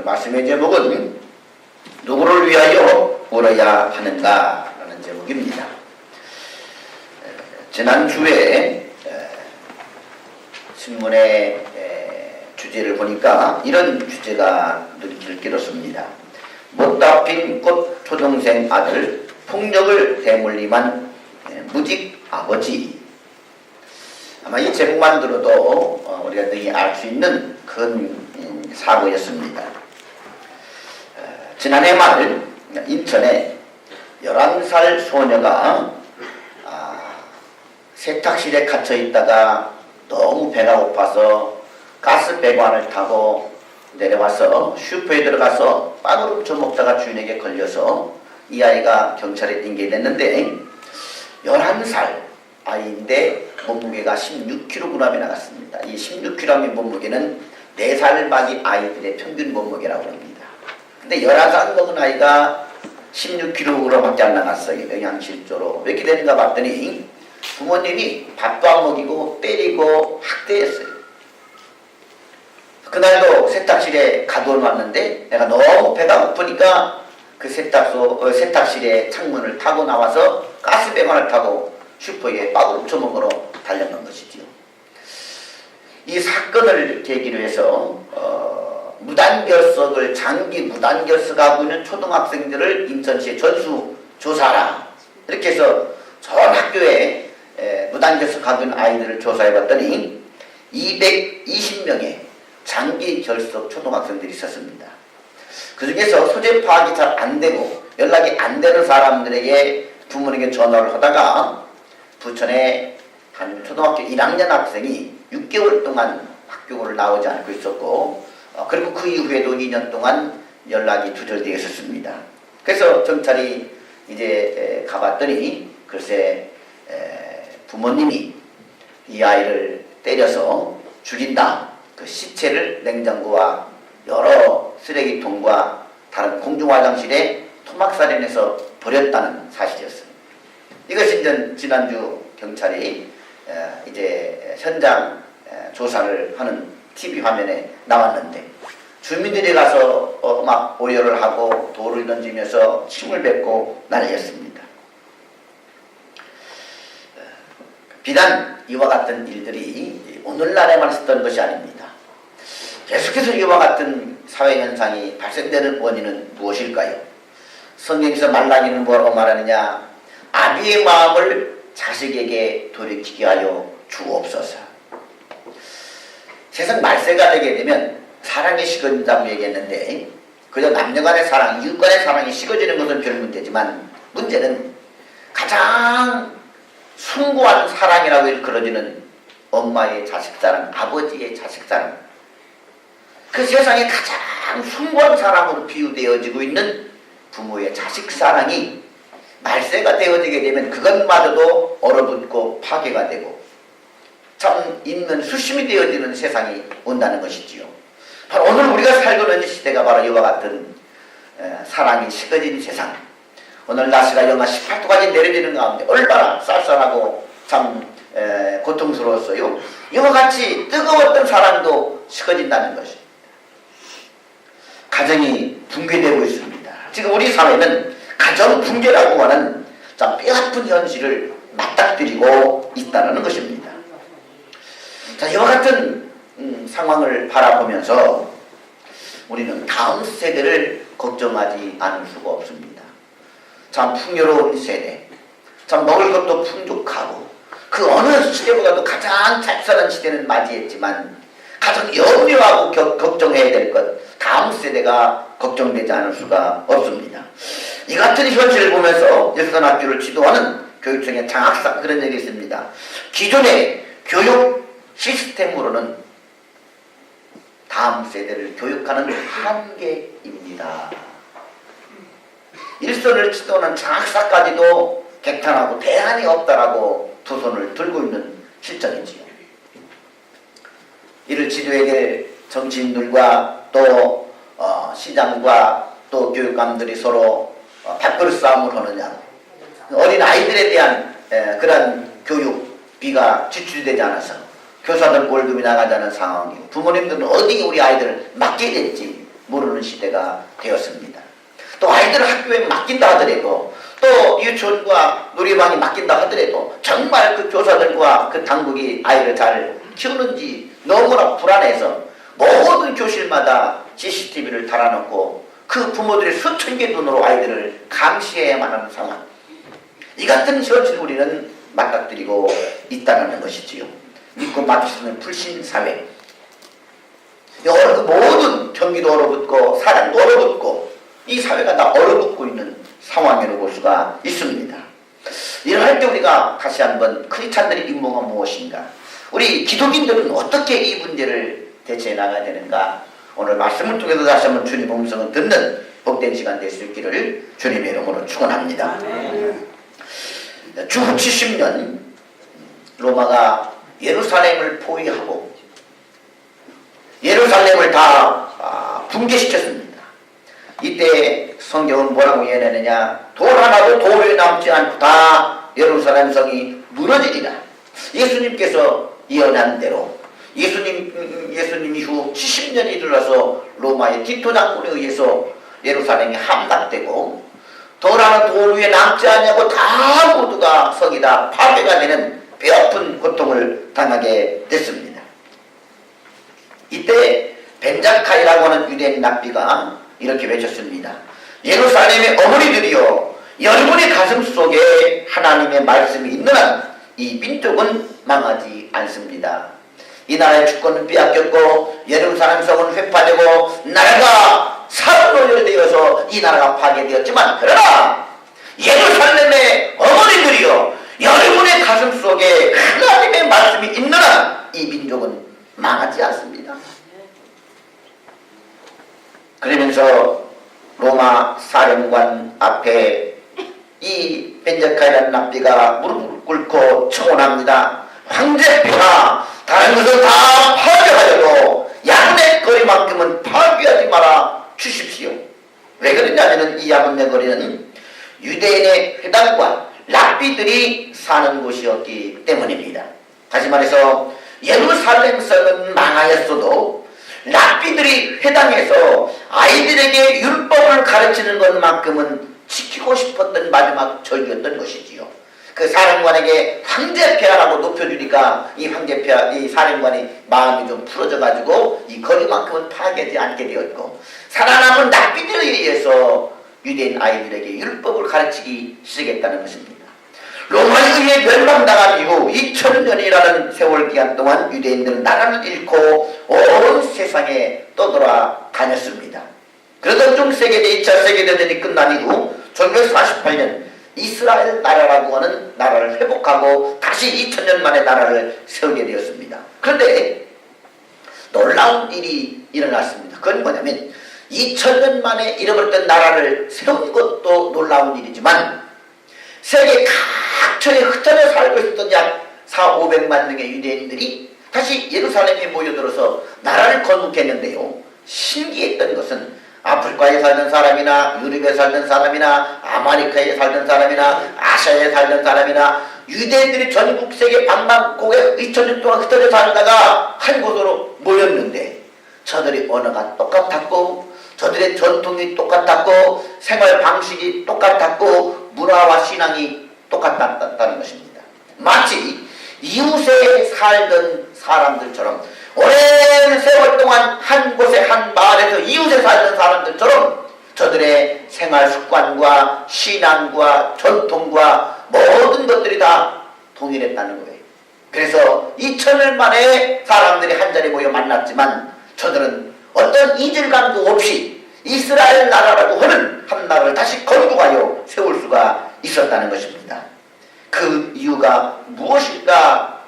말씀의 제목은 누구를 위하여 울어야 하는가 라는 제목입니다. 지난주에 신문의 주제를 보니까 이런 주제가 눈길을 끌었습니다. 못다 핀 꽃 초등생 아들 폭력을 대물림한 무직 아버지. 아마 이 제목만 들어도 우리가 능히 알 수 있는 큰 사고였습니다. 지난해 말 인천에 11살 소녀가 세탁실에 갇혀 있다가 너무 배가 고파서 가스배관을 타고 내려와서 슈퍼에 들어가서 빵을 훔쳐 먹다가 주인에게 걸려서 이 아이가 경찰에 인계됐는데 11살 아이인데 몸무게가 16kg이 나갔습니다. 이 16kg의 몸무게는 4살 막이 아이들의 평균 몸무게라고 합니다. 근데 11살 먹은 아이가 16kg밖에 안 나갔어요. 영양실조로. 왜 이렇게 되는가 봤더니 부모님이 밥도 안 먹이고 때리고 학대했어요. 그날도 세탁실에 가둬놨는데 내가 너무 배가 고프니까 그 세탁실에 창문을 타고 나와서 가스배관을 타고 슈퍼에 빵을 훔쳐 먹으러 달려간 것이지요. 이 사건을 계기로 해서 무단결석을 장기 무단결석하고 있는 초등학생들을 인천시에 전수조사하라 이렇게 해서 전 학교에 무단결석하고 있는 아이들을 조사해봤더니 220명의 장기 결석 초등학생들이 있었습니다. 그 중에서 소재 파악이 잘 안되고 연락이 안되는 사람들에게 부모님에게 전화를 하다가 부천의 한 초등학교 1학년 학생이 6개월 동안 학교를 나오지 않고 있었고 그리고 그 이후에도 2년 동안 연락이 두절되어 있었습니다. 그래서 경찰이 이제 가봤더니 글쎄 부모님이 이 아이를 때려서 죽인다. 그 시체를 냉장고와 여러 쓰레기통과 다른 공중화장실에 토막살인해서 버렸다는 사실이었습니다. 이것이 지난주 경찰이 이제 현장 조사를 하는 TV 화면에 나왔는데 주민들이 가서 막 오열을 하고 돌을 던지면서 침을 뱉고 난리였습니다. 비단 이와 같은 일들이 오늘날에만 있었던 것이 아닙니다. 계속해서 이와 같은 사회현상이 발생되는 원인은 무엇일까요? 성경에서 말라기는 뭐라고 말하느냐? 아비의 마음을 자식에게 돌이키게 하여 주옵소서. 세상 말세가 되게 되면 사랑이 식어진다고 얘기했는데 그저 남녀간의 사랑, 이웃간의 사랑이 식어지는 것은 별 문제지만 문제는 가장 숭고한 사랑이라고 일컬어지는 엄마의 자식사랑, 아버지의 자식사랑, 그 세상에 가장 숭고한 사랑으로 비유되어지고 있는 부모의 자식사랑이 말세가 되어지게 되면 그것마저도 얼어붙고 파괴가 되고 참 있는 수심이 되어지는 세상이 온다는 것이지요. 바로 오늘 우리가 살고 있는 시대가 바로 이와 같은 사랑이 식어진 세상. 오늘 날씨가 영하 18도까지 내려지는 가운데 얼마나 쌀쌀하고 참 고통스러웠어요. 이와 같이 뜨거웠던 사랑도 식어진다는 것입니다. 가정이 붕괴되고 있습니다. 지금 우리 사회는 가정 붕괴라고 하는 참 뼈아픈 현실을 맞닥뜨리고 있다는 것입니다. 자, 이와 같은 상황을 바라보면서 우리는 다음 세대를 걱정하지 않을 수가 없습니다. 참 풍요로운 세대, 참 먹을 것도 풍족하고 그 어느 시대보다도 가장 잘 시대는 맞이했지만 가장 염려하고 걱정해야 될 것, 다음 세대가 걱정되지 않을 수가 없습니다. 이 같은 현실을 보면서 일선학교를 지도하는 교육청의 장학사 그런 얘기 있습니다. 기존의 교육 시스템으로는 다음 세대를 교육하는 한계입니다. 일선을 지도하는 장학사까지도 객탄하고 대안이 없다라고 두 손을 들고 있는 실정이지요. 이를 지도해야 될 정치인들과 또 시장과 또 교육감들이 서로 밥그릇 싸움을 하느냐, 어린 아이들에 대한 그런 교육비가 지출되지 않아서 교사들 월급이 나가지 않은 상황이고 부모님들은 어디에 우리 아이들을 맡게 될지 모르는 시대가 되었습니다. 또 아이들을 학교에 맡긴다 하더라도 또 유치원과 놀이방에 맡긴다 하더라도 정말 그 교사들과 그 당국이 아이를 잘 키우는지 너무나 불안해서 모든 교실마다 CCTV를 달아놓고 그 부모들의 수천 개 눈으로 아이들을 감시해야만 하는 상황. 이 같은 현실 우리는 맞닥뜨리고 있다는 것이지요. 믿고 맡기는 불신사회. 모든 경기도 얼어붙고 사람도 얼어붙고 이 사회가 다 얼어붙고 있는 상황이라고 볼 수가 있습니다. 이럴 때 우리가 다시 한번 크리스찬들의 임무가 무엇인가, 우리 기독인들은 어떻게 이 문제를 대처해 나가야 되는가, 오늘 말씀을 통해서 다시 한번 주님 음성을 듣는 복된 시간 될 수 있기를 주님의 이름으로 축원합니다. 주 70년 로마가 예루살렘을 포위하고 예루살렘을 다 붕괴시켰습니다. 이때 성경은 뭐라고 예언하느냐, 돌 하나도 돌에 남지 않고 다 예루살렘 성이 무너지리라. 예수님께서 예언한 대로 예수님 이후 70년이 들어서 로마의 티토 장군에 의해서 예루살렘이 함락되고 돌 하나 돌 위에 남지 않냐고 다 모두가 성이 다 파괴가 되는 뼈아픈 고통을 당하게 됐습니다. 이때 벤자카이라고 하는 유대인 납비가 이렇게 외쳤습니다. 예루살렘의 어머니들이여, 여러분의 가슴 속에 하나님의 말씀이 있는 한 이 민족은 망하지 않습니다. 이 나라의 주권은 빼앗겼고 예루살렘 성은 회파되고 나라가 사로되어서 이 나라가 파괴되었지만, 그러나 예루살렘의 어머니들이여, 여러분의 가슴 속에 하나님의 말씀이 있는 한 이 민족은 망하지 않습니다. 그러면서 로마 사령관 앞에 이 벤자카이라는 납비가 무릎을 꿇고 청혼합니다. 황제폐하, 다른 것은 다 파괴하여도 야분의 거리만큼은 파괴하지 말아 주십시오. 왜 그러냐면 이 야분의 거리는 유대인의 회당과 랍비들이 사는 곳이었기 때문입니다. 다시 말해서 예루살렘 성은 망하였어도 랍비들이 회당에서 아이들에게 율법을 가르치는 것만큼은 지키고 싶었던 마지막 절기였던 것이지요. 그 사령관에게 황제폐하라고 높여주니까 이 황제폐하, 이 사령관이 마음이 좀 풀어져가지고 이 거리만큼은 파괴하지 않게 되었고, 살아남은 랍비들에 의해서 유대인 아이들에게 율법을 가르치기 시작했다는 것입니다. 로마에 의해 멸망당한 이후 2000년이라는 세월 기간 동안 유대인들은 나라를 잃고 온 세상에 떠돌아다녔습니다. 그러던 중 세계대 2차 세계대전이 끝난 이후 1948년 이스라엘 나라라고 하는 나라를 회복하고 다시 2000년 만에 나라를 세우게 되었습니다. 그런데 놀라운 일이 일어났습니다. 그건 뭐냐면 2000년 만에 잃어버렸던 나라를 세운 것도 놀라운 일이지만 세계 각처에 흩어져 살고 있었던 약 400~500만 명의 유대인들이 다시 예루살렘에 모여들어서 나라를 건국했는데요. 신기했던 것은 아프리카에 살던 사람이나 유럽에 살던 사람이나 아메리카에 살던 사람이나 아시아에 살던 사람이나 유대인들이 전국 세계 방방곡에 2000년 동안 흩어져 살다가 한 곳으로 모였는데 저들의 언어가 똑같았고 저들의 전통이 똑같았고 생활 방식이 똑같았고 문화와 신앙이 똑같았다는 것입니다. 마치 이웃에 살던 사람들처럼 오랜 세월 동안 한 곳에 한 마을에서 이웃에 살던 사람들처럼 저들의 생활 습관과 신앙과 전통과 모든 것들이 다 동일했다는 거예요. 그래서 2000년 만에 사람들이 한자리에 모여 만났지만 저들은 어떤 이질감도 없이 이스라엘 나라라고 하는 한 나라를 다시 건국하여 세울 수가 있었다는 것입니다. 그 이유가 무엇일까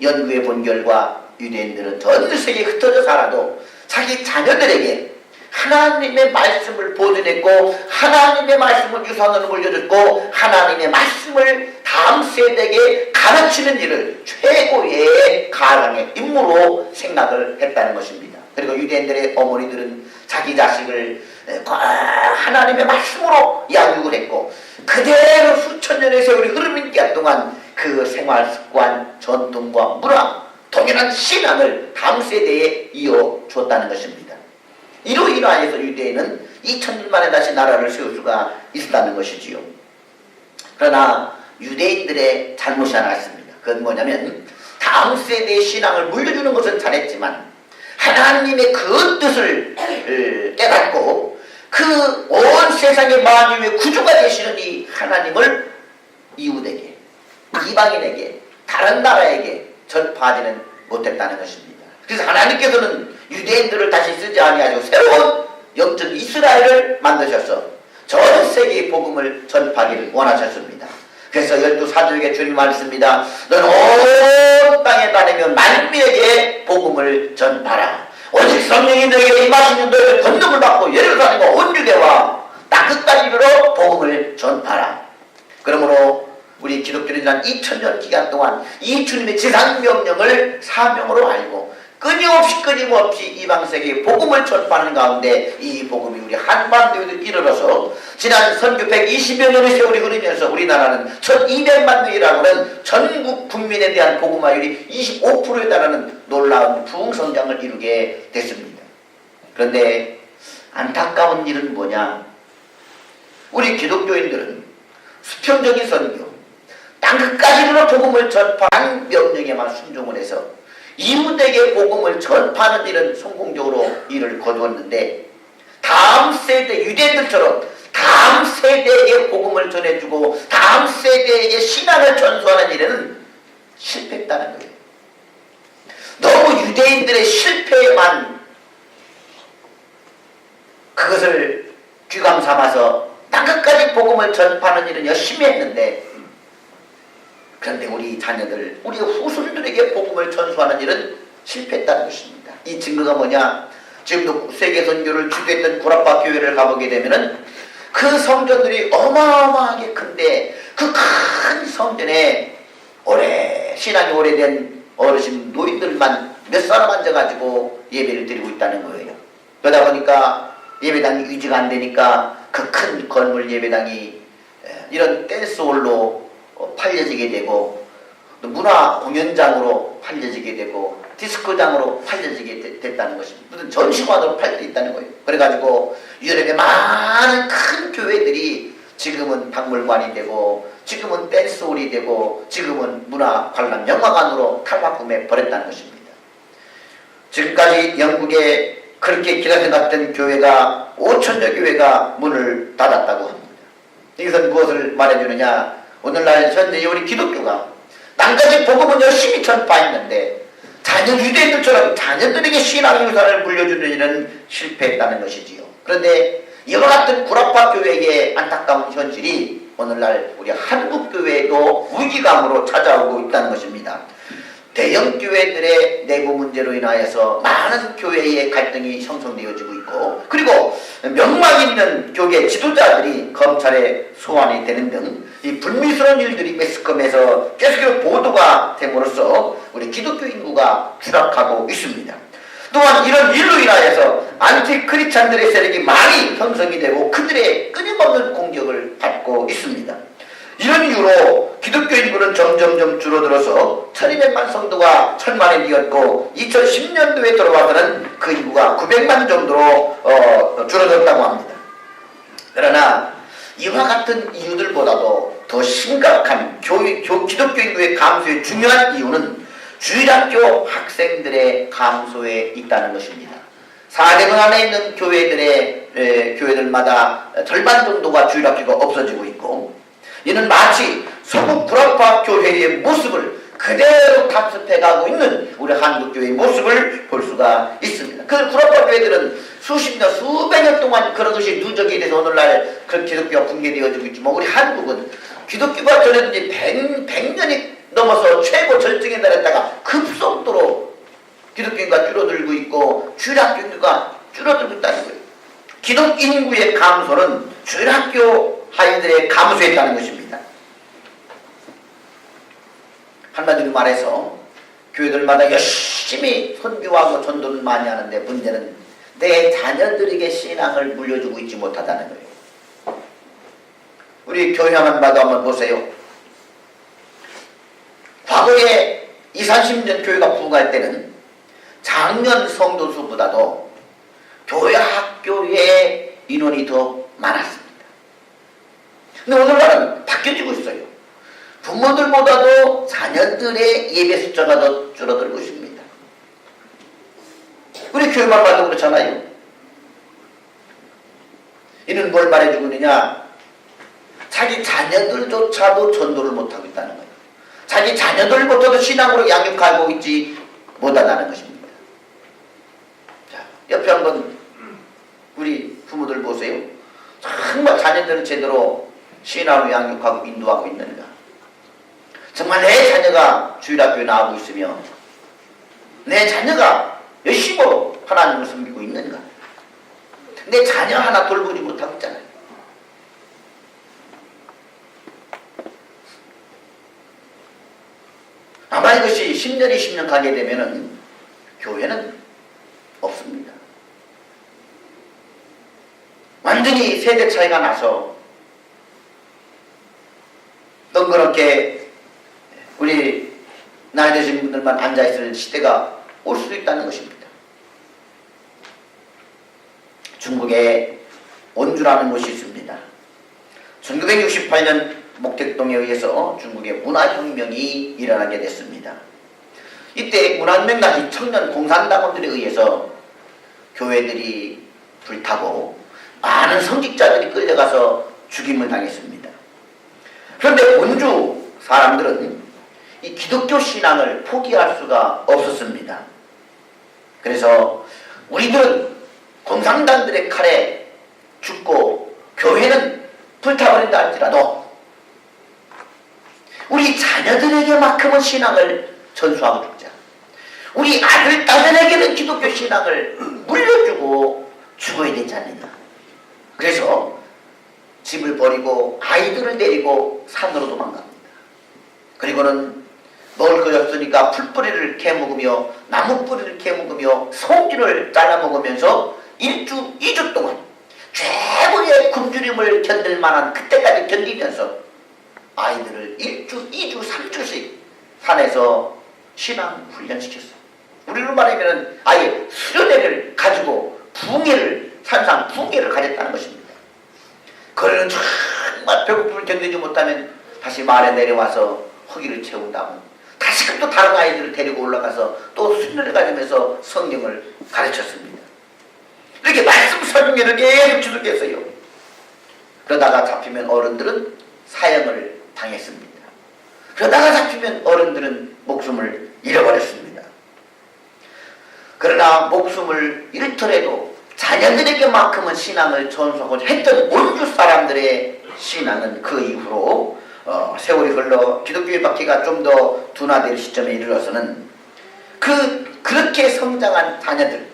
연구해 본 결과 유대인들은 전 세계에 흩어져 살아도 자기 자녀들에게 하나님의 말씀을 보존했고 하나님의 말씀을 유산으로 물려줬고 하나님의 말씀을 다음 세대에게 가르치는 일을 최고의 가랑의 임무로 생각을 했다는 것입니다. 그리고 유대인들의 어머니들은 자기 자식을 하나님의 말씀으로 양육을 했고 그대로 수천 년의 세월이 흐르는 기간 동안 그 생활 습관, 전통과 문화, 동일한 신앙을 다음 세대에 이어주었다는 것입니다. 이로 인하여서 유대인은 2000년 만에 다시 나라를 세울 수가 있었다는 것이지요. 그러나 유대인들의 잘못이 하나 있습니다. 그건 뭐냐면 다음 세대의 신앙을 물려주는 것은 잘했지만 하나님의 그 뜻을 깨닫고 그 온 세상의 만유의 구주가 되시는 이 하나님을 이웃에게, 이방인에게, 다른 나라에게 전파하지는 못했다는 것입니다. 그래서 하나님께서는 유대인들을 다시 쓰지 아니하시고 새로운 영적 이스라엘을 만드셔서 전 세계의 복음을 전파하기를 원하셨습니다. 그래서 열두 사도에게 주님 말씀입니다. 너는 온 땅에 다니며 만민에게 복음을 전파하라. 오직 성령이 너에게 임하시는 너희를 권능을 받고 예루살렘과 온 유대와 땅 끝까지 이르러 복음을 전파하라. 그러므로 우리 기독교인은 한 2000년 기간 동안 이 주님의 지상명령을 사명으로 알고 끊임없이 이방세계에 복음을 전파하는 가운데 이 복음이 우리 한반도에도 이르러서 지난 선교 120여 년의 세월이 흐르면서 우리나라는 1200만 명이라고 하는 전국 국민에 대한 복음화율이 25%에 달하는 놀라운 부흥성장을 이루게 됐습니다. 그런데 안타까운 일은 뭐냐? 우리 기독교인들은 수평적인 선교, 땅끝까지 이르러 복음을 전파한 명령에만 순종을 해서 이웃에게 복음을 전파하는 일은 성공적으로 일을 거두었는데 다음 세대 유대인들처럼 다음 세대에게 복음을 전해주고 다음 세대에게 신앙을 전수하는 일에는 실패했다는 거예요. 너무 유대인들의 실패에만 그것을 귀감 삼아서 땅끝까지 복음을 전파하는 일은 열심히 했는데 그런데 우리 자녀들, 우리 후손들에게 복음을 전수하는 일은 실패했다는 것입니다. 이 증거가 뭐냐? 지금도 세계 선교를 주도했던 구라파 교회를 가보게 되면은 그 성전들이 어마어마하게 큰데 그 큰 성전에 신앙이 오래된 어르신 노인들만 몇 사람 앉아가지고 예배를 드리고 있다는 거예요. 그러다 보니까 예배당이 유지가 안 되니까 그 큰 건물 예배당이 이런 댄스홀로 팔려지게 되고 또 문화 공연장으로 팔려지게 되고 디스코장으로 팔려지게 됐다는 것입니다. 무슨 전시관으로 팔려 있다는 거예요. 그래가지고 유럽의 많은 큰 교회들이 지금은 박물관이 되고 지금은 댄스홀이 되고 지금은 문화 관람 영화관으로 탈바꿈해 버렸다는 것입니다. 지금까지 영국에 그렇게 기다려갔던 교회가 5천여 교회가 문을 닫았다고 합니다. 이것은 무엇을 말해주느냐? 오늘날 현재 우리 기독교가 땅까지 복음은 열심히 전파했는데 유대인들처럼 자녀들에게 신앙의 유산을 물려주는 일은 실패했다는 것이지요. 그런데 이와 같은 구라파 교회의 안타까운 현실이 오늘날 우리 한국 교회에도 위기감으로 찾아오고 있다는 것입니다. 대형 교회들의 내부 문제로 인하여서 많은 교회의 갈등이 형성되어지고 있고 그리고 명망 있는 교계 지도자들이 검찰에 소환이 되는 등 이 불미스러운 일들이 매스컴에서 계속해서 보도가 됨으로써 우리 기독교 인구가 추락하고 있습니다. 또한 이런 일로 인하여서 안티크리스찬들의 세력이 많이 형성이 되고 그들의 끊임없는 공격을 받고 있습니다. 이런 이유로 기독교 인구는 점점점 줄어들어서 1200만 성도가 1000만에 이었고 2010년도에 들어와서는 그 인구가 900만 정도로 줄어들었다고 합니다. 그러나 이와 같은 이유들보다도 더 심각한 기독교 인구의 감소의 중요한 이유는 주일학교 학생들의 감소에 있다는 것입니다. 4대문 안에 있는 교회들마다 절반 정도가 주일학교가 없어지고 있고 이는 마치 서구 구라파 교회의 모습을 그대로 답습해가고 있는 우리 한국교회의 모습을 볼 수가 있습니다. 그 구라파 교회들은 수십 년, 수백 년 동안 그런 것이 누적이 돼서 오늘날 그 기독교가 붕괴되어지고 있지만 우리 한국은 기독교가 전해든지 100년이 넘어서 최고 절정에 달했다가 급속도로 기독교인구가 줄어들고 있고 주일학교 인구가 줄어들고 있다는 거예요. 기독 인구의 감소는 주일학교 아이들의 감소에 있다는 것입니다. 한마디로 말해서 교회들마다 열심히 선교하고 전도를 많이 하는데 문제는 내 자녀들에게 신앙을 물려주고 있지 못하다는 거예요. 우리 교회만 봐도 한번 보세요. 과거에 20, 30년 교회가 부흥할 때는 작년 성도 수보다도 교회 학교에 인원이 더 많았습니다. 근데 오늘날은 바뀌어지고 있어요. 부모들보다도 자녀들의 예배 숫자가 더 줄어들고 있습니다. 우리 교회만 봐도 그렇잖아요. 이는 뭘 말해주고 있느냐? 자기 자녀들조차도 전도를 못하고 있다는 거예요. 자기 자녀들부터도 신앙으로 양육하고 있지 못하다는 것입니다. 자, 옆에 한번 우리 부모들 보세요. 정말 자녀들을 제대로 신앙으로 양육하고 인도하고 있는가? 정말 내 자녀가 주일학교에 나오고 있으며 내 자녀가 열심히 하나님을 섬기고 있는가? 내 자녀 하나 돌보지 못하고 있잖아요. 아마 이것이 10년, 20년 가게 되면은 교회는 없습니다. 완전히 세대 차이가 나서 덩그렇게 우리 나이 드신 분들만 앉아있을 시대가 올 수도 있다는 것입니다. 중국에 온주라는 곳이 있습니다. 1968년 목택동에 의해서 중국의 문화혁명이 일어나게 됐습니다. 이때 문화혁명까지 청년 공산당원들에 의해서 교회들이 불타고 많은 성직자들이 끌려가서 죽임을 당했습니다. 그런데 온주 사람들은 이 기독교 신앙을 포기할 수가 없었습니다. 그래서 우리들은 공산당들의 칼에 죽고 교회는 불타버린다 할지라도 우리 자녀들에게만큼은 신앙을 전수하고 죽자. 우리 아들, 딸에게는 기독교 신앙을 물려주고 죽어야 되지 않느냐. 그래서 집을 버리고 아이들을 데리고 산으로 도망갑니다. 그리고는 먹을 것이 없으니까 풀뿌리를 캐먹으며 나무뿌리를 캐먹으며 송기를 잘라먹으면서 1주, 2주 동안 최고의 굶주림을 견딜 만한 그때까지 견디면서 아이들을 1주, 2주, 3주씩 산에서 신앙 훈련시켰어요. 우리로 말하면 아예 수련회를 가지고 산상 붕괴를 가졌다는 것입니다. 그러는 정말 배고픔을 견디지 못하면 다시 마을에 내려와서 허기를 채운 다음 다시금 또 다른 아이들을 데리고 올라가서 또 수련회를 가지면서 성경을 가르쳤습니다. 이렇게 말씀 설명회를 계속 지속했어요. 그러다가 잡히면 어른들은 사형을 당했습니다. 그러다가 잡히면 어른들은 목숨을 잃어버렸습니다. 그러나 목숨을 잃더라도 자녀들에게만큼은 신앙을 전수하고자 했던 온주 사람들의 신앙은 그 이후로 세월이 흘러 기독교의 박해가 좀 더 둔화될 시점에 이르러서는 그렇게 성장한 자녀들,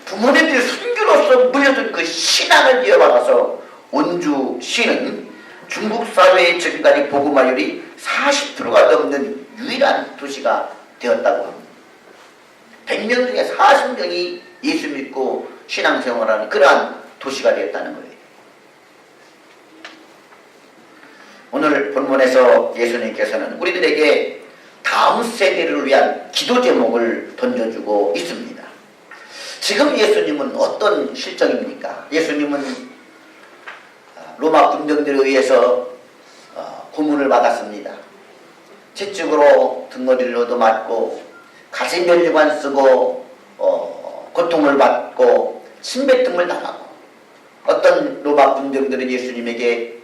부모님들이 순교로서 물려준 그 신앙을 이어받아서 온주시는 중국 사회의 지금까지 복음화율이 40%가 넘는 유일한 도시가 되었다고 합니다. 100명 중에 40명이 예수 믿고 신앙생활하는 그러한 도시가 되었다는 거예요. 오늘 본문에서 예수님께서는 우리들에게 다음 세대를 위한 기도 제목을 던져주고 있습니다. 지금 예수님은 어떤 실정입니까? 예수님은 로마 군병들에 의해서 고문을 받았습니다. 채찍으로 등머리를 얻어맞고 가시면류관 쓰고 고통을 받고 침뱉음을 당하고 어떤 로마 군병들은 예수님에게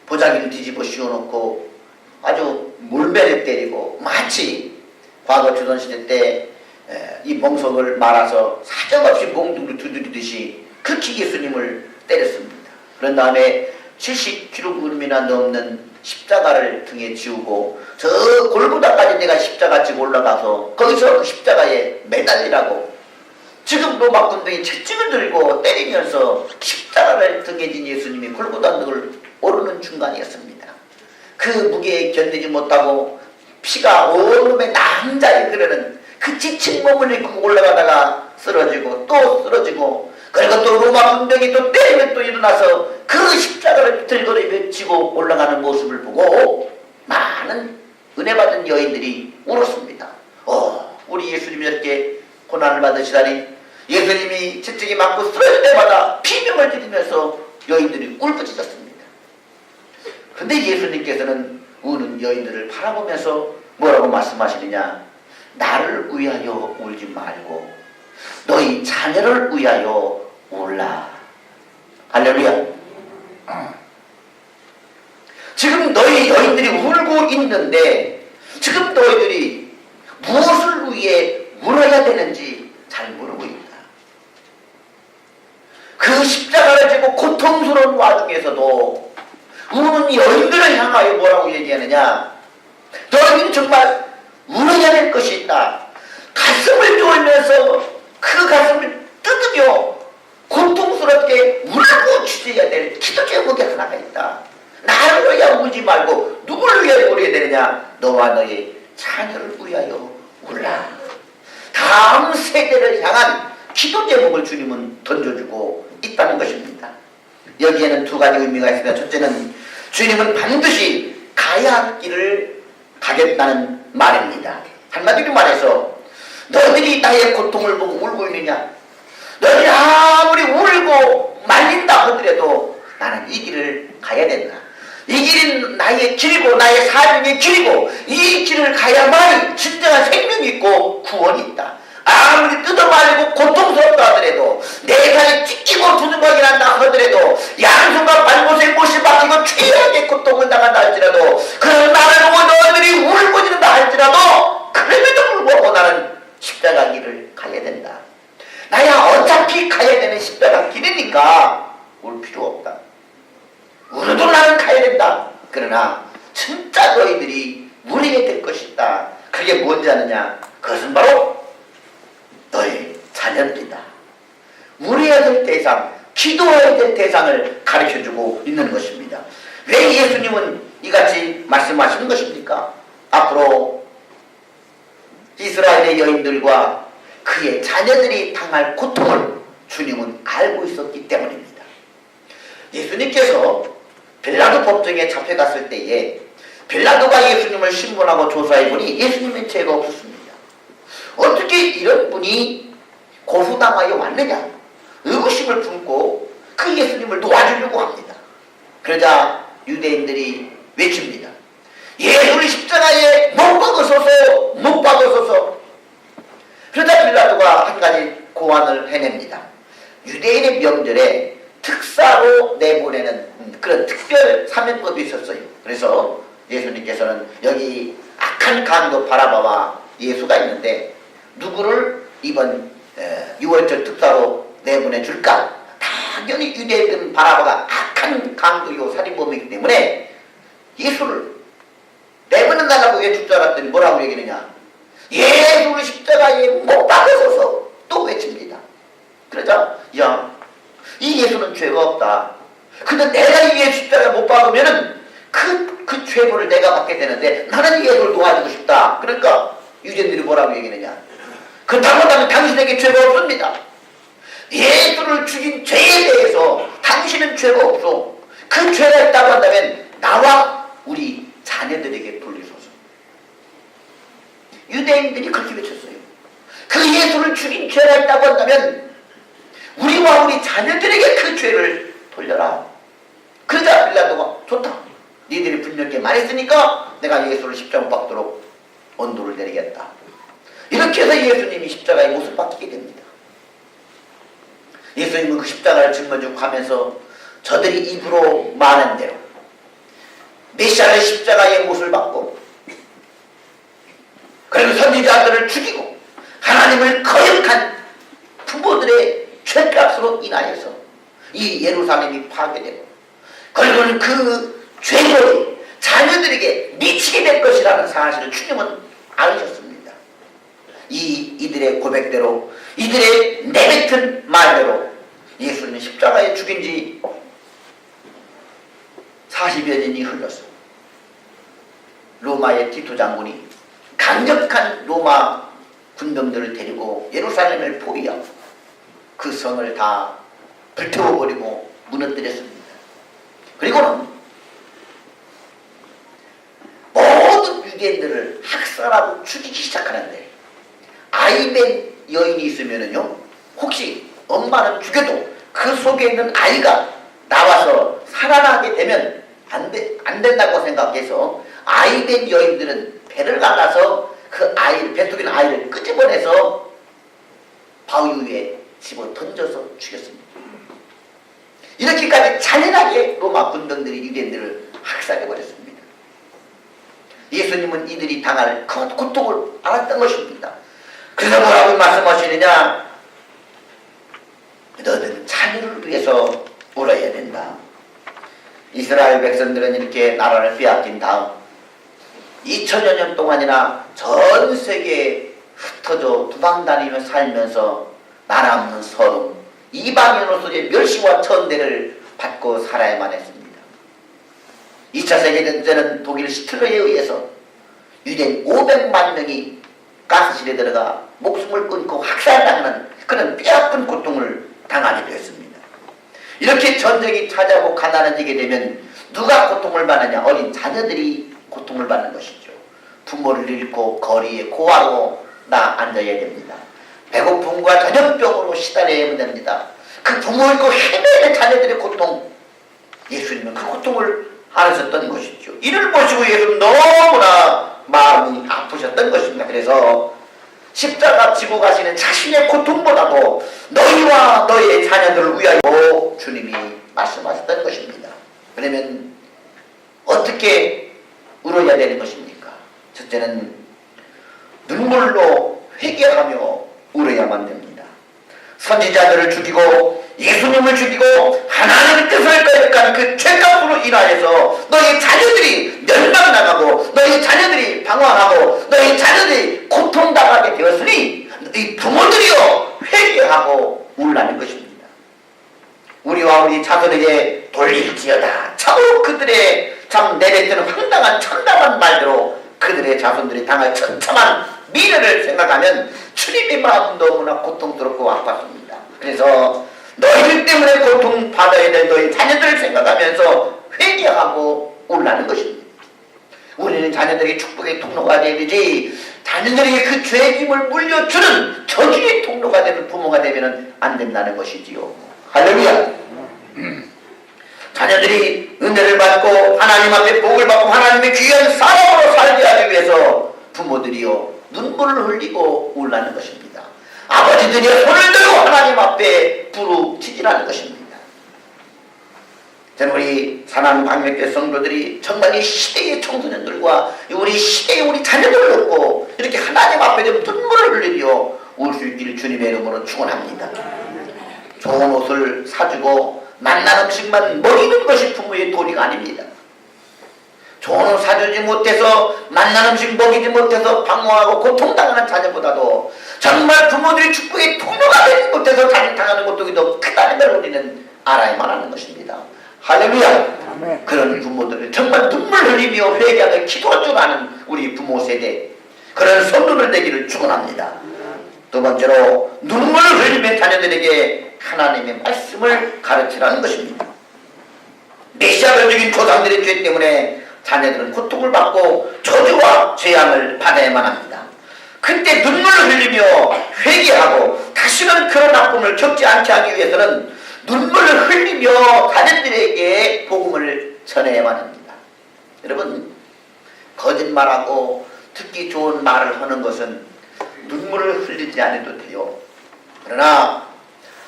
보자기를 뒤집어 씌워놓고 아주 몰매를 때리고 마치 과거 조선시대 때 이 멍석을 말아서 사정없이 몽둥이를 두드리듯이 그렇게 예수님을 때렸습니다. 그런 다음에 70kg이나 넘는 십자가를 등에 지우고 저 골고다까지 내가 십자가 지고 올라가서 거기서 십자가에 매달리라고 지금 로마 군병이 채찍을 들고 때리면서 십자가를 등에 진 예수님이 골고다를 오르는 중간이었습니다. 그 무게에 견디지 못하고 피가 온몸에 낭자히 흐르는 그 지친 몸을 입고 올라가다가 쓰러지고 또 쓰러지고 그리고 또 로마 군병이 또 때리면 또 일어나서 그 십자가를 들고 외치고 올라가는 모습을 보고 많은 은혜 받은 여인들이 울었습니다. 우리 예수님이 이렇게 고난을 받으시다니 예수님이 채찍이 맞고 쓰러질 때마다 비명을 지르면서 여인들이 울부짖었습니다. 그런데 예수님께서는 우는 여인들을 바라보면서 뭐라고 말씀하시느냐? 나를 위하여 울지 말고 너희 자녀를 위하여 울라. 할렐루야. 지금 너희 여인들이 울고 있는데 지금 너희들이 무엇을 위해 울어야 되는지 잘 모르고 있다. 그 십자가를 지고 고통스러운 와중에서도 우는 여인들을 향하여 뭐라고 얘기하느냐? 너희는 정말 울어야 될 것이 있다. 가슴을 졸면서 그 가슴을 뜯으며 고통스럽게 울고 주셔야 될 기도 제목이 하나가 있다. 나를 위하여 울지 말고 누구를 위하여 울어야 되느냐? 너와 너의 자녀를 위하여 울라. 다음 세대를 향한 기도 제목을 주님은 던져주고 있다는 것입니다. 여기에는 두 가지 의미가 있습니다. 첫째는 주님은 반드시 가야 할 길을 가겠다는 말입니다. 한마디로 말해서 너희들이 나의 고통을 보고 울고 있느냐? 너희들이 아무리 울고 말린다 하더라도 나는 이 길을 가야 된다. 이 길은 나의 길이고 나의 사명의 길이고 이 길을 가야만이 진정한 생명이 있고 구원이 있다. 아무리 뜯어말리고 고통스럽다 하더라도 내 살이 찢기고 두둥각이 난다 하더라도 양손과 발못에 못이 박히고 최악의 고통을 당한다 할지라도 그런 나를 보고 너희들이 울고 지른다 할지라도 그럼에도 불구하고 나는 십자가 길을 가야 된다. 나야 어차피 가야 되는 십자가 길이니까 울 필요 없다. 울어도 나는 가야 된다. 그러나 진짜 너희들이 울어야 될 것이 있다. 그게 뭔지 아느냐? 그것은 바로 너의 자녀들이다. 울어야 될 대상, 기도해야 될 대상을 가르쳐주고 있는 것입니다. 왜 예수님은 이같이 말씀하시는 것입니까? 앞으로 이스라엘의 여인들과 그의 자녀들이 당할 고통을 주님은 알고 있었기 때문입니다. 예수님께서 빌라도 법정에 잡혀갔을 때에 빌라도가 예수님을 신문하고 조사해보니 예수님은 죄가 없었습니다. 어떻게 이런 분이 고소당하여 왔느냐? 의구심을 품고 그 예수님을 도와주려고 합니다. 그러자 유대인들이 외칩니다. 예수를 십자가에 못 박으소서, 못 박으소서. 그러자 빌라도가 한 가지 고안을 해냅니다. 유대인의 명절에 특사로 내보내는 그런 특별 사면법이 있었어요. 그래서 예수님께서는 여기 악한 강도 바라바와 예수가 있는데 누구를 이번 6월절 특사로 내보내 줄까? 당연히 유대인 바라바가 악한 강도요 살인범이기 때문에 예수를 내보낸다고 왜 줄 줄 알았더니 뭐라고 얘기하느냐? 예수를 십자가에 못 박으소서 또 외칩니다. 그러자 이 예수는 죄가 없다. 근데 내가 이 예수 십자가에 못 박으면은 그 죄벌을 내가 받게 되는데 나는 이 예수를 도와주고 싶다. 그러니까 유대인들이 뭐라고 얘기하느냐? 그렇다고 하면 당신에게 죄가 없습니다. 예수를 죽인 죄에 대해서 당신은 죄가 없어. 그 죄가 있다고 한다면 나와 우리 자녀들에게 돌리소서. 유대인들이 그렇게 외쳤어요. 그 예수를 죽인 죄가 있다고 한다면 우리와 우리 자녀들에게 그 죄를 돌려라. 그러자 빌라도가 좋다. 니들이 분명히 말했으니까 내가 예수를 십자가 박도록 언도를 내리겠다. 이렇게 해서 예수님이 십자가에 못을 박히게 됩니다. 예수님은 그 십자가를 짊어지고 가면서 저들이 입으로 말한 대로 메시아의 십자가에 못을 박고 그리고 선지자들을 죽이고 하나님을 거역한 부모들의 죄값으로 인하여서 이 예루살렘이 파괴되고 그리고는 그 죄벌이 자녀들에게 미치게 될 것이라는 사실을 주님은 알으셨습니다. 이들의 고백대로 이들의 내뱉은 말대로 예수님은 십자가에 죽인 지 40여 년이 흘렀어. 로마의 티토 장군이 강력한 로마 군병들을 데리고 예루살렘을 포위하고 그 성을 다 불태워버리고 무너뜨렸습니다. 그리고는 모든 유대인들을 학살하고 죽이기 시작하는데 아이벤 여인이 있으면은요 혹시 엄마는 죽여도 그 속에 있는 아이가 나와서 살아나게 되면 안 된다고 생각해서 아이된 여인들은 배를 갈라서 그 아이를, 배 속에 있는 아이를 끄집어내서 바위 위에 집어 던져서 죽였습니다. 이렇게까지 잔인하게 로마 군병들이 유대인들을 학살해버렸습니다. 예수님은 이들이 당할 그 고통을 알았던 것입니다. 그래서 뭐라고 말씀하시느냐? 너는 자녀를 위해서 울어야 된다. 이스라엘 백성들은 이렇게 나라를 빼앗긴 다음 2000여 년 동안이나 전 세계에 흩어져 두방다니며 살면서 나라 없는 서름, 이방인으로서의 멸시와 천대를 받고 살아야만 했습니다. 2차 세계대전은 독일 히틀러에 의해서 유대인 500만 명이 가스실에 들어가 목숨을 끊고 학살당하는 그런 뼈아픈 고통을 당하게 되었습니다. 이렇게 전쟁이 찾아오고 가난해지게 되면 누가 고통을 받느냐? 어린 자녀들이 고통을 받는 것이죠. 부모를 잃고 거리에 고아로 앉아야 됩니다. 배고픔과 전염병으로 시달려야 됩니다. 그 부모 잃고 헤매는 자녀들의 고통, 예수님은 그 고통을 알으셨던 것이죠. 이를 보시고 예수님은 너무나 마음이 아프셨던 것입니다. 그래서 십자가 지고 가시는 자신의 고통보다도 너희와 너희의 자녀들을 위하여 주님이 말씀하셨던 것입니다. 그러면 어떻게 울어야 되는 것입니까? 첫째는 눈물로 회개하며 울어야만 됩니다. 선지자들을 죽이고 예수님을 죽이고 하나님의 뜻을 거역하는 그 죄값으로 인하여서 너희 자녀들이 멸망당하고 너희 자녀들이 방황하고 너희 자녀들이 고통당하게 되었으니 이 부모들이여 회개하고 울라는 것입니다. 우리와 우리 자손에게 돌릴지어다. 참으로 그들의 참 내뱉는 황당한 천담한 말대로 그들의 자손들이 당할 처참한 미래를 생각하면 주님의 마음 너무나 고통스럽고 아팠습니다. 그래서 너희들 때문에 고통받아야 될 너희 자녀들을 생각하면서 회개하고 울라는 것입니다. 우리는 자녀들에게 축복의 통로가 되야 되지 자녀들에게 그 죄의 짐을 물려주는 저주의 통로가 되는 부모가 되면 안 된다는 것이지요. 할렐루야. 자녀들이 은혜를 받고 하나님 앞에 복을 받고 하나님의 귀한 사람으로 살게 하기 위해서 부모들이요 눈물을 흘리고 울라는 것입니다. 아버지들이요 손을 들고 하나님 앞에 부르짖으라는 것입니다. 저는 우리 사랑하는 광명교회 성도들이 정말 이 시대의 청소년들과 우리 시대의 우리 자녀들을 놓고 이렇게 하나님 앞에 눈물을 흘리며 울 수 있기를 주님의 이름으로 축원합니다. 좋은 옷을 사주고 맛난 음식만 먹이는 것이 부모의 도리가 아닙니다. 좋은 옷 사주지 못해서 맛난 음식 먹이지 못해서 방황하고 고통당하는 자녀보다도 정말 부모들이 축복의 통로가 되지 못해서 자식당하는 고통이 더 크다는 걸 우리는 알아야만 하는 것입니다. 할렐루야. 아멘. 그런 부모들을 정말 눈물 흘리며 회개하며 기도하는 우리 부모 세대 그런 성도들 되기를 축원합니다. 두 번째로 눈물을 흘리며 자녀들에게 하나님의 말씀을 가르치라는 것입니다. 메시아를 죽인 조상들의 죄 때문에 자녀들은 고통을 받고 저주와 재앙을 받아야만 합니다. 그때 눈물을 흘리며 회개하고 다시는 그런 아픔을 겪지 않게 하기 위해서는 눈물을 흘리며 자녀들에게 복음을 전해야만 합니다. 여러분, 거짓말하고 듣기 좋은 말을 하는 것은 눈물을 흘리지 않아도 돼요. 그러나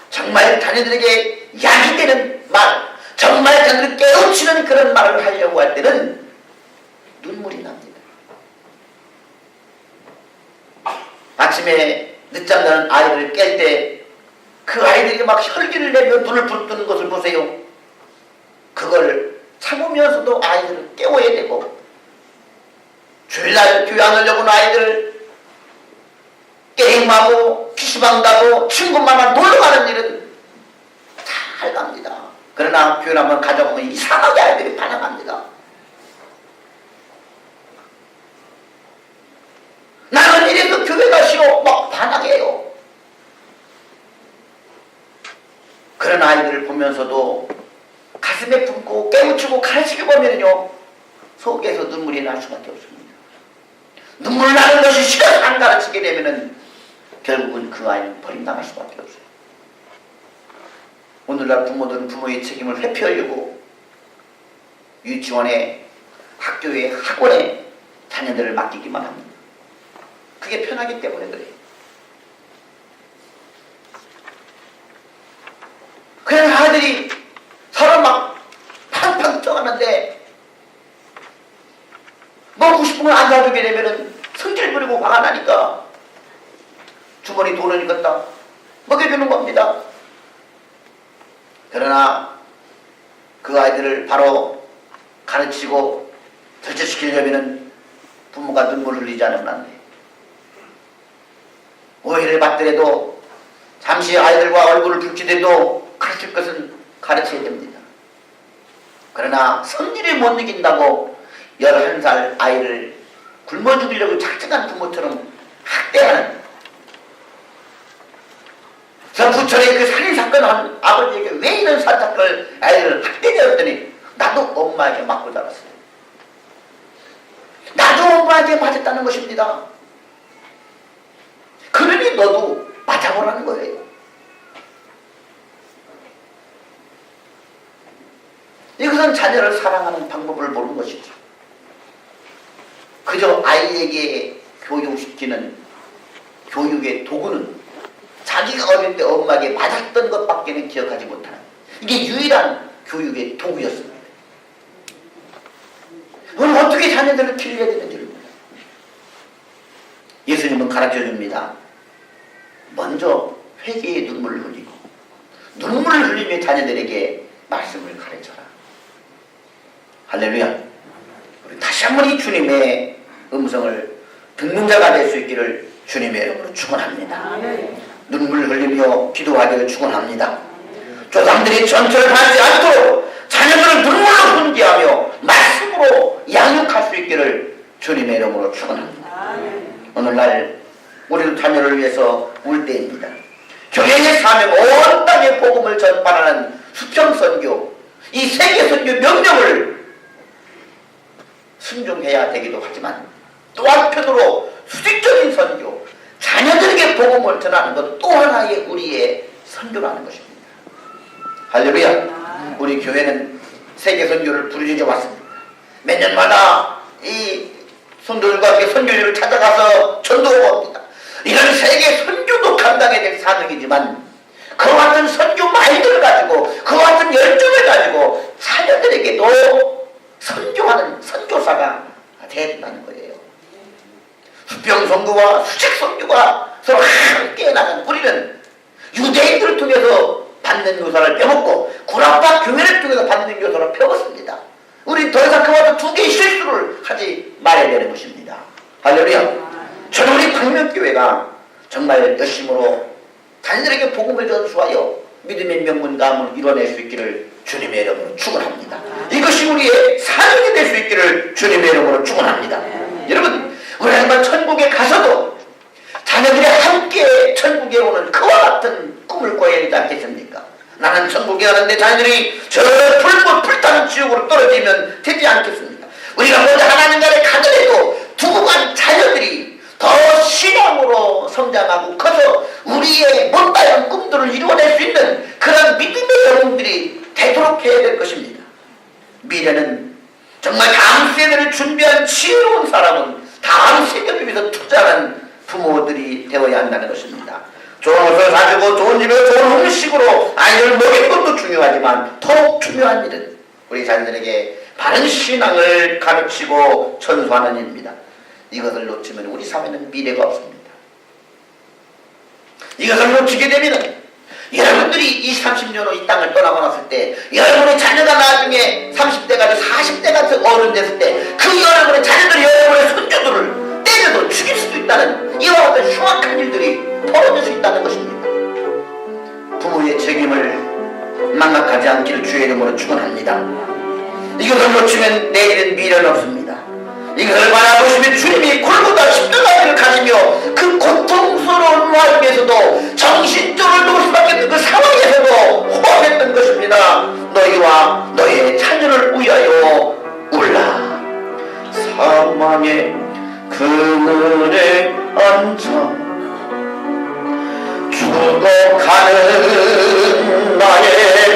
정말 자녀들에게 약이 되는 말, 정말 자녀들을 깨우치는 그런 말을 하려고 할 때는 눈물이 납니다. 아침에 늦잠 자는 아이를 깰 때 그 아이들이 막 혈기를 내며 눈을 부릅뜨는 것을 보세요. 그걸 참으면서도 아이들을 깨워야 되고 주일날 교회 안 오려고 하는 아이들 게임하고 PC방 가고 친구 만나 놀러가는 일은 잘 갑니다. 그러나 교회 한번 가져오면 이상하게 아이들이 반항합니다. 나는 이래서 교회가 싫어 막 반항해요. 그런 아이들을 보면서도 가슴에 품고 깨우치고 가르치고 보면요 속에서 눈물이 날 수밖에 없습니다. 눈물 나는 것이 싫어서 안 가르치게 되면은 결국은 그 아이는 버림당할 수밖에 없어요. 오늘날 부모들은 부모의 책임을 회피하려고 유치원에, 학교에, 학원에 자녀들을 맡기기만 합니다. 그게 편하기 때문에 그래요. 그냥 아들이 서로 막 팡팡 떠가는데 먹고 싶은 걸 안 사주게 되면은 성질 부리고 화가 나니까 주머니 돈을 갖다 먹여주는 겁니다. 그러나 그 아이들을 바로 가르치고 절제시키려면 부모가 눈물을 흘리지 않으면 안 돼. 오해를 받더라도 잠시 아이들과 얼굴을 붉히더라도 가르칠 것은 가르쳐야 됩니다. 그러나 성질이 못 이긴다고 11살 아이를 굶어 죽이려고 작정한 부모처럼 학대하는, 저 부천에 그 살인사건 한 아버지에게 왜 이런 살인사건을 아이를 학대되었더니 나도 엄마에게 맞고 자랐어요. 나도 엄마에게 맞았다는 것입니다. 그러니 너도 맞아보라는 거예요. 이것은 자녀를 사랑하는 방법을 모르는 것이죠. 그저 아이에게 교육시키는 교육의 도구는 자기가 어릴 때 엄마에게 맞았던 것밖에는 기억하지 못하는, 이게 유일한 교육의 도구였습니다. 그럼 어떻게 자녀들을 길러야 되는지를 예수님은 가르쳐줍니다. 먼저 회개의 눈물을 흘리고 눈물을 흘리며 자녀들에게 말씀을 가르쳐라. 할렐루야. 우리 다시 한번 이 주님의 음성을 듣는 자가 될 수 있기를 주님의 이름으로 축원합니다. 눈물을 흘리며 기도하기를 축원합니다. 조상들이 전철을 받지 않도록 자녀들을 눈물로 훈계하며 말씀으로 양육할 수 있기를 주님의 이름으로 축원합니다. 오늘날 우리도 자녀를 위해서 울 때입니다. 교회의 사명, 온 땅에 복음을 전파하는 수평선교, 이 세계선교 명령을 순종해야 되기도 하지만 또 한편으로 수직적인 선교, 자녀들에게 복음을 전하는 것 또 하나의 우리의 선교라는 것입니다. 할렐루야. 우리 교회는 세계선교를 부르짖어 왔습니다. 몇 년마다 이 성도들과 함께 선교지를 찾아가서 전도합니다. 이런 세계 선교도 감당해야 될 사명이지만 그와 같은 선교 마인드를 가지고 그와 같은 열정을 가지고 자녀들에게도 선교하는 선교사가 되어야 된다는 거예요. 수평선교와 수직선교가 서로 함께 나가는, 우리는 유대인들을 통해서 받는 교사를 빼먹고 구락과 교회를 통해서 받는 교사를 배웠습니다. 우리 더 이상 그와 같은 두 개의 실수를 하지 말아야 되는 것입니다. 할렐루야. 저는 우리 광명교회가 정말 열심으로 자녀들에게 복음을 전수하여 믿음의 명문감을 이뤄낼 수 있기를 주님의 이름으로 축원합니다. 이것이 우리의 사명이 될 수 있기를 주님의 이름으로 축원합니다. 여러분, 우리 한번 천국에 가서도 자녀들이 함께 천국에 오는 그와 같은 꿈을 꿔야 되지 않겠습니까? 나는 천국에 가는데 자녀들이 저 불타는 지옥으로 떨어지면 되지 않겠습니까? 우리가 먼저 하나님 나라에 가더라도 두고 간 자녀들이 더 신앙으로 성장하고 커서 우리의 못다한 꿈들을 이루어낼 수 있는 그런 믿음의 영웅들이 되도록 해야 될 것입니다. 미래는 정말 다음 세대를 준비한 지혜로운 사람은 다음 세대를 위해서 투자하는 부모들이 되어야 한다는 것입니다. 좋은 옷을 사주고 좋은 집에 좋은 음식으로 아이를 먹이는 것도 중요하지만 더욱 중요한 일은 우리 자녀들에게 바른 신앙을 가르치고 전수하는 일입니다. 이것을 놓치면 우리 사회는 미래가 없습니다. 이것을 놓치게 되면 여러분들이 20, 30년 후 이 땅을 떠나고 났을 때 여러분의 자녀가 나중에 30대가 40대가 어른 됐을 때 그 여러분의 자녀들이 여러분의 손주들을 때려도 죽일 수도 있다는 이와 같은 흉악한 일들이 벌어질 수 있다는 것입니다. 부모의 책임을 망각하지 않기를 주의 이름으로 축원합니다. 이것을 놓치면 내일은 미래는 없습니다. 이것을 바라보시면 주님이 골고다 십자가를 가시며 그 고통스러운 와중에서도 정신적으로 누울 수밖에 없는 그 상황에서도 호흡했던 것입니다. 너희와 너의 자녀를 위하여 울라. 사망의 그늘에 앉아 죽어가는 나의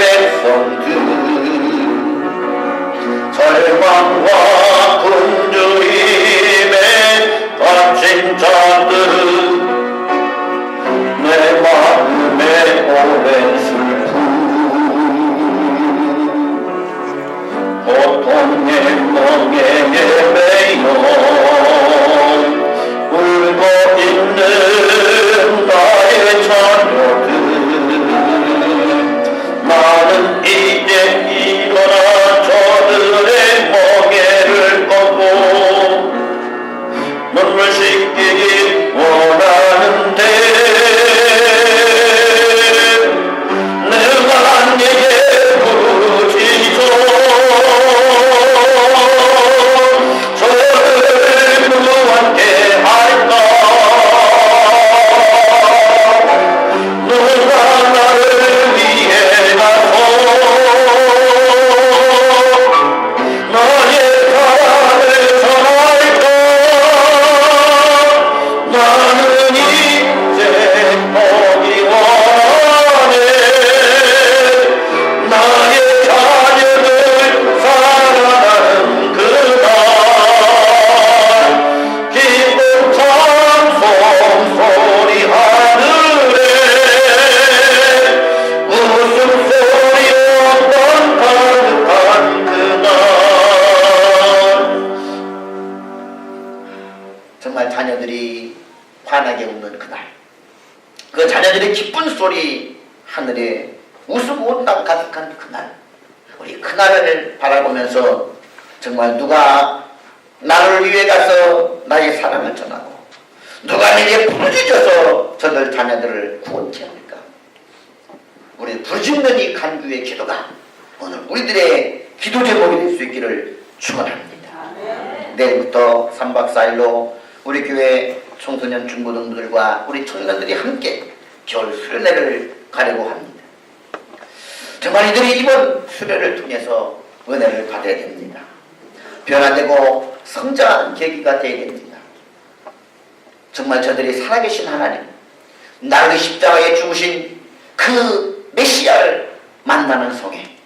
자녀들이 환하게 웃는 그날, 그 자녀들의 기쁜 소리 하늘에 웃음 온당 가득한 그날, 우리 그날을 바라보면서 정말 누가 나를 위해 가서 나의 사랑을 전하고 누가 내게 부르짖어서 저들 자녀들을 구원케 합니까? 우리 부르짖는 이 간구의 기도가 오늘 우리들의 기도 제목이 될 수 있기를 축원합니다. 내일부터 3박 4일로 우리 교회 청소년 중고등부들과 우리 청년들이 함께 겨울 수련회를 가려고 합니다. 정말 이들이 이번 수련을 통해서 은혜를 받아야 됩니다. 변화되고 성장하는 계기가 되어야 됩니다. 정말 저들이 살아계신 하나님, 나를 십자가에 죽으신 그 메시아를 만나는 성에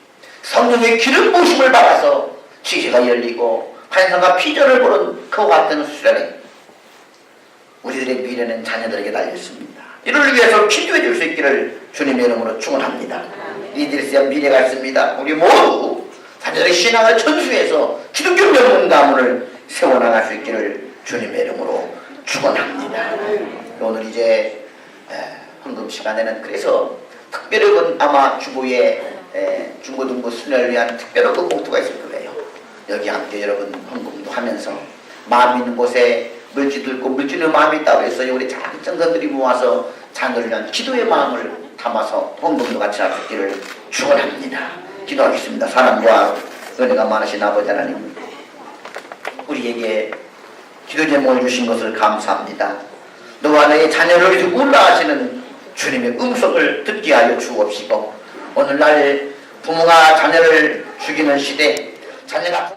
성령의 기름 부으심을 받아서 지혜가 열리고 환상과 비전을 보는 그와 같은 수련회, 우리들의 미래는 자녀들에게 달렸습니다. 이를 위해서 기도해 줄 수 있기를 주님의 이름으로 축원합니다. 이들의 미래가 있습니다. 우리 모두 자녀들의 신앙을 전수해서 기독교 명문 가문을 세워나갈 수 있기를 주님의 이름으로 축원합니다. 오늘 이제 헌금 시간에는 그래서 특별히 아마 주보에 중고등부 수련을 위한 특별한 봉투가 있을 거예요. 여기 함께 여러분 헌금도 하면서 마음 있는 곳에 물질도 있고 물질의 마음이 있다고 해서 우리 작은 정성들이 모아서 자녀를 위한 기도의 마음을 담아서 헌금도 같이 할 수 있기를 축원합니다. 기도하겠습니다. 사랑과 은혜가 많으신 아버지 하나님, 우리에게 기도 제목을 주신 것을 감사합니다. 너와 너의 자녀를 위해서 울라하시는 주님의 음성을 듣게 하여 주옵시고, 오늘날 부모가 자녀를 죽이는 시대, 자녀가